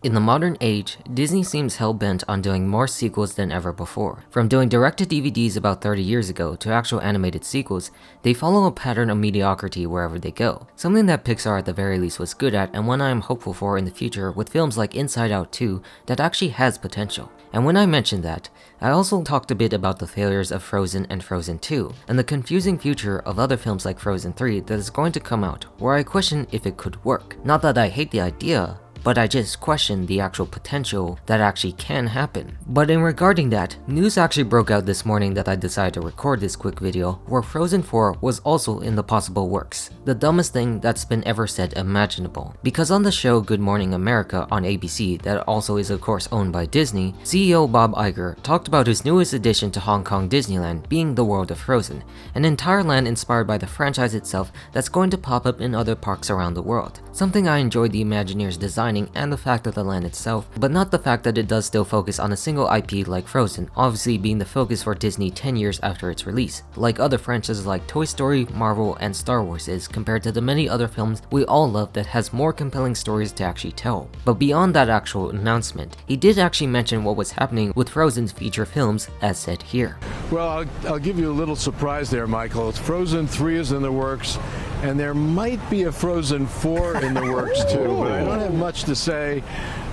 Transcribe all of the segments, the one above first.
In the modern age, Disney seems hell-bent on doing more sequels than ever before. From doing direct-to-DVDs about 30 years ago to actual animated sequels, they follow a pattern of mediocrity wherever they go. Something that Pixar at the very least was good at, and one I am hopeful for in the future with films like Inside Out 2 that actually has potential. And when I mentioned that, I also talked a bit about the failures of Frozen and Frozen 2, and the confusing future of other films like Frozen 3 that is going to come out, where I question if it could work. Not that I hate the idea, but I just question the actual potential that actually can happen. But in regarding that, news actually broke out this morning that I decided to record this quick video where Frozen 4 was also in the possible works. The dumbest thing that's been ever said imaginable. Because on the show Good Morning America on ABC, that also is of course owned by Disney, CEO Bob Iger talked about his newest addition to Hong Kong Disneyland being the world of Frozen, an entire land inspired by the franchise itself that's going to pop up in other parks around the world. Something I enjoyed the Imagineers designing and the fact of the land itself, but not the fact that it does still focus on a single IP like Frozen, obviously being the focus for Disney 10 years after its release, like other franchises like Toy Story, Marvel, and Star Wars is compared to the many other films we all love that has more compelling stories to actually tell. But beyond that actual announcement, he did actually mention what was happening with Frozen's feature films, as said here. Well, I'll give you a little surprise there, Michael. Frozen 3 is in the works, and there might be a Frozen 4 in the works too, but I don't have much to say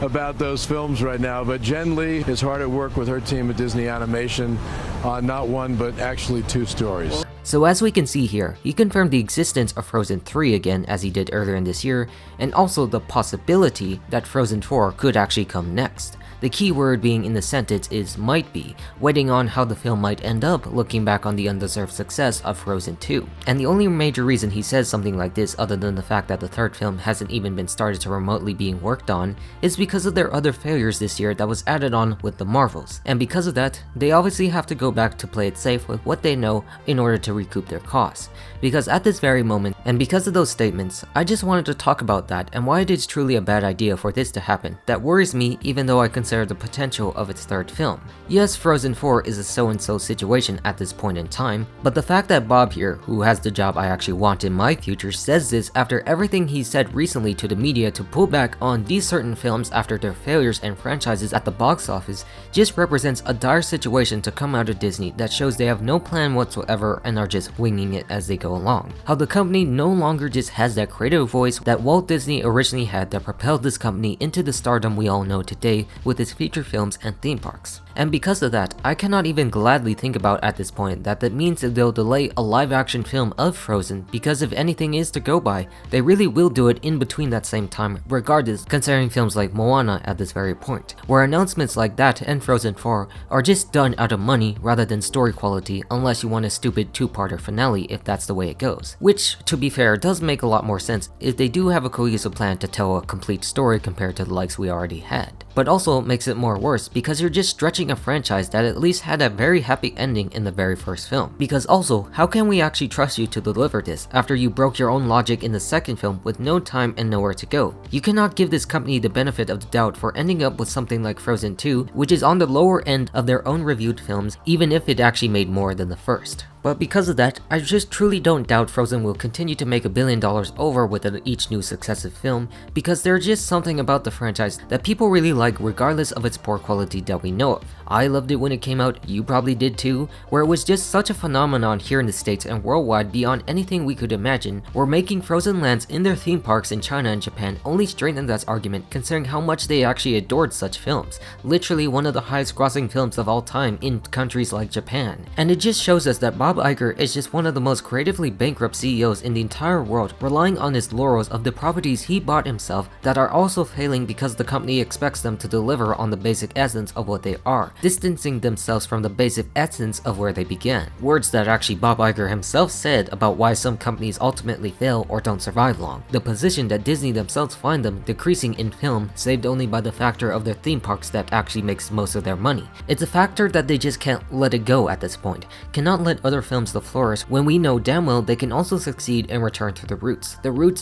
about those films right now. But Jen Lee is hard at work with her team at Disney Animation on not one, but actually 2 stories. So as we can see here, he confirmed the existence of Frozen 3 again as he did earlier in this year, and also the possibility that Frozen 4 could actually come next. The key word being in the sentence is might be, waiting on how the film might end up looking back on the undeserved success of Frozen 2. And the only major reason he says something like this, other than the fact that the third film hasn't even been started to remotely being worked on, is because of their other failures this year that was added on with the Marvels. And because of that, they obviously have to go back to play it safe with what they know in order to recoup their costs. Because at this very moment, and because of those statements, I just wanted to talk about that and why it is truly a bad idea for this to happen. That worries me even though I consider the potential of its third film. Yes, Frozen 4 is a so-and-so situation at this point in time, but the fact that Bob here, who has the job I actually want in my future, says this after everything he said recently to the media to pull back on these certain films after their failures and franchises at the box office just represents a dire situation to come out of Disney that shows they have no plan whatsoever and are just winging it as they go along. How the company no longer just has that creative voice that Walt Disney originally had that propelled this company into the stardom we all know today with its feature films and theme parks. And because of that, I cannot even gladly think about at this point that means that they'll delay a live-action film of Frozen, because if anything is to go by, they really will do it in between that same time regardless, considering films like Moana at this very point, where announcements like that and Frozen 4 are just done out of money rather than story quality, unless you want a stupid 2-parter finale if that's the way it goes. Which, to be fair, does make a lot more sense if they do have a cohesive plan to tell a complete story compared to the likes we already had. But also makes it more worse because you're just stretching a franchise that at least had a very happy ending in the very first film. Because also, how can we actually trust you to deliver this after you broke your own logic in the second film with no time and nowhere to go? You cannot give this company the benefit of the doubt for ending up with something like Frozen 2, which is on the lower end of their own reviewed films, even if it actually made more than the first. But because of that, I just truly don't doubt Frozen will continue to make $1 billion over with each new successive film, because there's just something about the franchise that people really like regardless of its poor quality that we know of. I loved it when it came out, you probably did too, where it was just such a phenomenon here in the States and worldwide beyond anything we could imagine, where making Frozen lands in their theme parks in China and Japan only strengthened that argument considering how much they actually adored such films, literally one of the highest grossing films of all time in countries like Japan. And it just shows us that Bob Iger is just one of the most creatively bankrupt CEOs in the entire world, relying on his laurels of the properties he bought himself that are also failing because the company expects them to deliver on the basic essence of what they are, distancing themselves from the basic essence of where they began. Words that actually Bob Iger himself said about why some companies ultimately fail or don't survive long. The position that Disney themselves find them decreasing in film, saved only by the factor of their theme parks that actually makes most of their money. It's a factor that they just can't let it go at this point, cannot let other other films to flourish when we know damn well they can also succeed and return to the roots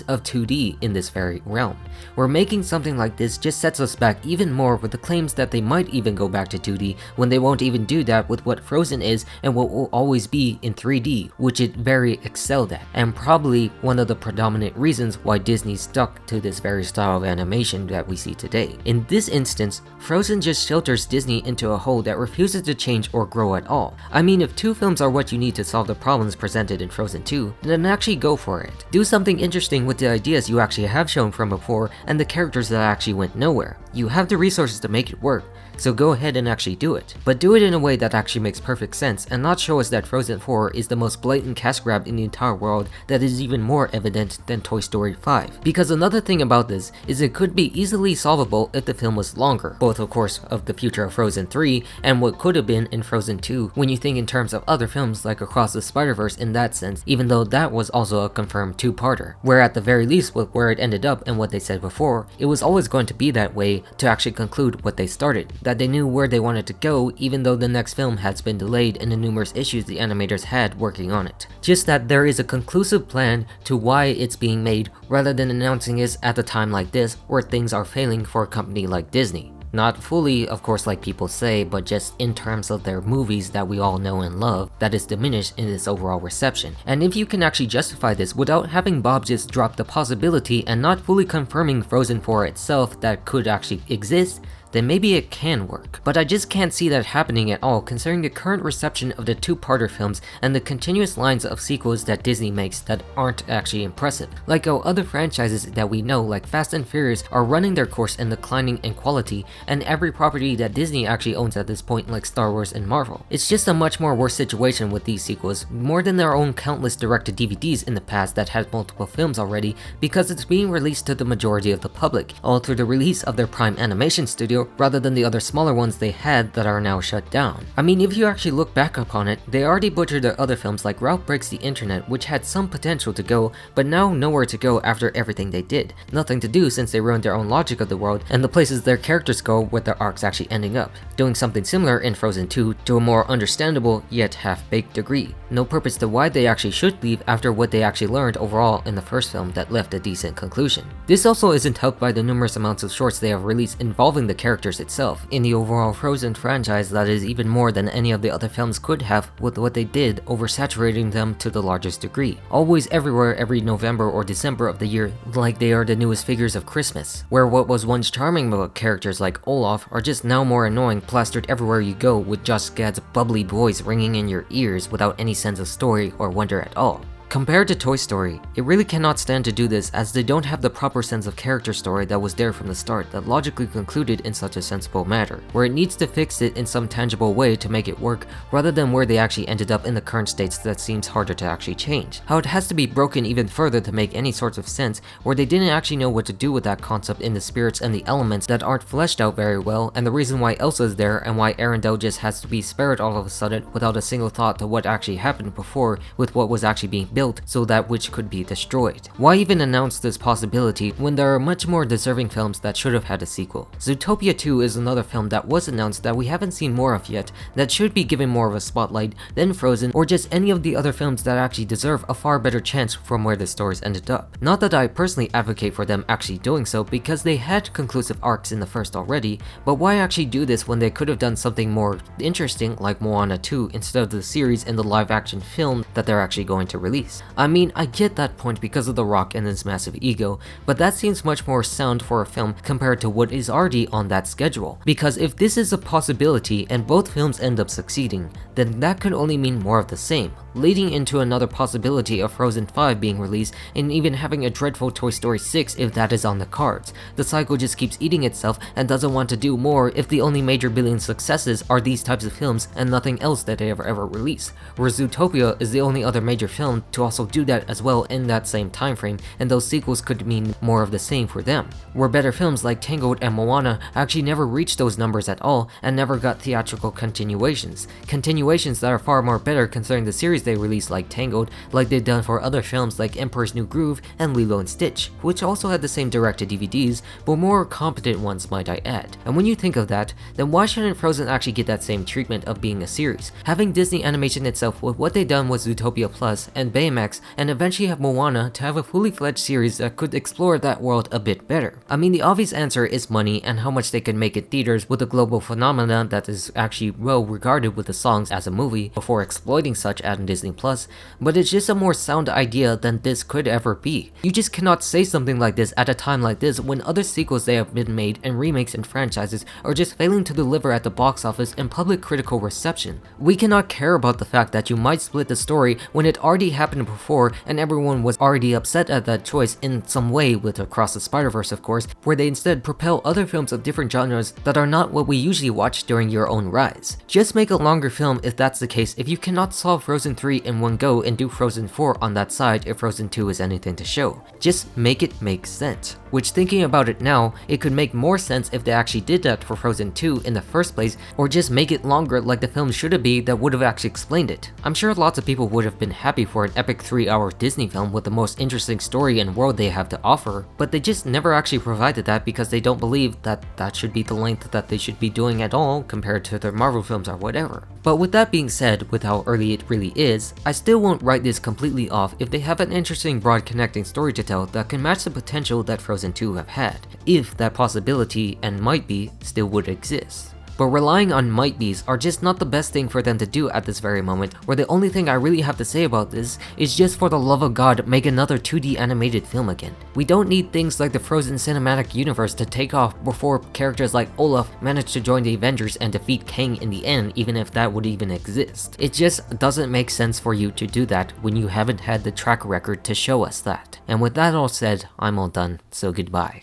of 2D in this very realm. Where making something like this just sets us back even more with the claims that they might even go back to 2D when they won't even do that with what Frozen is and what will always be in 3D, which it very excelled at, and probably one of the predominant reasons why Disney stuck to this very style of animation that we see today. In this instance, Frozen just shelters Disney into a hole that refuses to change or grow at all. I mean, if 2 films are what you need to solve the problems presented in Frozen 2, then actually go for it. Do something interesting with the ideas you actually have shown from before and the characters that actually went nowhere. You have the resources to make it work, so go ahead and actually do it. But do it in a way that actually makes perfect sense and not show us that Frozen 4 is the most blatant cash grab in the entire world that is even more evident than Toy Story 5. Because another thing about this is it could be easily solvable if the film was longer, both of course of the future of Frozen 3 and what could have been in Frozen 2 when you think in terms of other films like Across the Spider-Verse in that sense, even though that was also a confirmed 2-parter. Where at the very least with where it ended up and what they said before, it was always going to be that way to actually conclude what they started, that they knew where they wanted to go even though the next film has been delayed and the numerous issues the animators had working on it. Just that there is a conclusive plan to why it's being made rather than announcing it at a time like this where things are failing for a company like Disney. Not fully, of course, like people say, but just in terms of their movies that we all know and love, that is diminished in its overall reception. And if you can actually justify this without having Bob just drop the possibility and not fully confirming Frozen 4 itself that could actually exist, then maybe it can work. But I just can't see that happening at all considering the current reception of the 2-parter films and the continuous lines of sequels that Disney makes that aren't actually impressive. Like how other franchises that we know like Fast and Furious are running their course and declining in quality, and every property that Disney actually owns at this point like Star Wars and Marvel. It's just a much more worse situation with these sequels, more than their own countless direct-to-DVDs in the past that had multiple films already, because it's being released to the majority of the public, all through the release of their Prime Animation Studio rather than the other smaller ones they had that are now shut down. I mean, if you actually look back upon it, they already butchered their other films like Ralph Breaks the Internet, which had some potential to go, but now nowhere to go after everything they did. Nothing to do since they ruined their own logic of the world and the places their characters go with their arcs actually ending up. Doing something similar in Frozen 2 to a more understandable yet half-baked degree. No purpose to why they actually should leave after what they actually learned overall in the first film that left a decent conclusion. This also isn't helped by the numerous amounts of shorts they have released involving the characters itself in the overall Frozen franchise that is even more than any of the other films could have with what they did, oversaturating them to the largest degree. Always everywhere every November or December of the year like they are the newest figures of Christmas, where what was once charming about characters like Olaf are just now more annoying, plastered everywhere you go with Josh Gad's bubbly voice ringing in your ears without any sense of story or wonder at all. Compared to Toy Story, it really cannot stand to do this as they don't have the proper sense of character story that was there from the start that logically concluded in such a sensible manner, where it needs to fix it in some tangible way to make it work rather than where they actually ended up in the current states that seems harder to actually change. How it has to be broken even further to make any sorts of sense, where they didn't actually know what to do with that concept in the spirits and the elements that aren't fleshed out very well, and the reason why Elsa's there and why Arendelle just has to be spared all of a sudden without a single thought to what actually happened before with what was actually being built so that which could be destroyed. Why even announce this possibility when there are much more deserving films that should have had a sequel? Zootopia 2 is another film that was announced that we haven't seen more of yet that should be given more of a spotlight than Frozen or just any of the other films that actually deserve a far better chance from where the stories ended up. Not that I personally advocate for them actually doing so because they had conclusive arcs in the first already, but why actually do this when they could have done something more interesting like Moana 2 instead of the series and the live action film that they're actually going to release? I mean, I get that point because of The Rock and his massive ego, but that seems much more sound for a film compared to what is already on that schedule. Because if this is a possibility and both films end up succeeding, then that could only mean more of the same, leading into another possibility of Frozen 5 being released and even having a dreadful Toy Story 6 if that is on the cards. The cycle just keeps eating itself and doesn't want to do more if the only major billion successes are these types of films and nothing else that they ever release. Whereas Zootopia is the only other major film to also do that as well in that same time frame, and those sequels could mean more of the same for them. Where better films like Tangled and Moana actually never reached those numbers at all and never got theatrical continuations that are far more better considering the series series they released like Tangled, like they've done for other films like Emperor's New Groove and Lilo and Stitch, which also had the same direct-to-DVDs, but more competent ones might I add. And when you think of that, then why shouldn't Frozen actually get that same treatment of being a series? Having Disney Animation itself with what they done with Zootopia Plus and Baymax, and eventually have Moana to have a fully fledged series that could explore that world a bit better. I mean, the obvious answer is money and how much they can make in theaters with a global phenomenon that is actually well regarded with the songs as a movie before exploiting such at Disney Plus, but it's just a more sound idea than this could ever be. You just cannot say something like this at a time like this when other sequels they have been made and remakes and franchises are just failing to deliver at the box office and public critical reception. We cannot care about the fact that you might split the story when it already happened before and everyone was already upset at that choice in some way, with Across the Spider-Verse of course, where they instead propel other films of different genres that are not what we usually watch during your own rise. Just make a longer film if that's the case. If you cannot solve Frozen 3 in one go and do Frozen 4 on that side if Frozen 2 is anything to show. Just make it make sense. Which, thinking about it now, it could make more sense if they actually did that for Frozen 2 in the first place, or just make it longer like the film should have been that would have actually explained it. I'm sure lots of people would have been happy for an epic 3-hour Disney film with the most interesting story and world they have to offer, but they just never actually provided that because they don't believe that that should be the length that they should be doing at all compared to their Marvel films or whatever. But with that being said, with how early it really is, I still won't write this completely off if they have an interesting broad connecting story to tell that can match the potential that Frozen 2 have had, if that possibility and might be still would exist. But relying on might be's are just not the best thing for them to do at this very moment, where the only thing I really have to say about this is just for the love of God, make another 2D animated film again. We don't need things like the Frozen cinematic universe to take off before characters like Olaf manage to join the Avengers and defeat Kang in the end, even if that would even exist. It just doesn't make sense for you to do that when you haven't had the track record to show us that. And with that all said, I'm all done, so goodbye.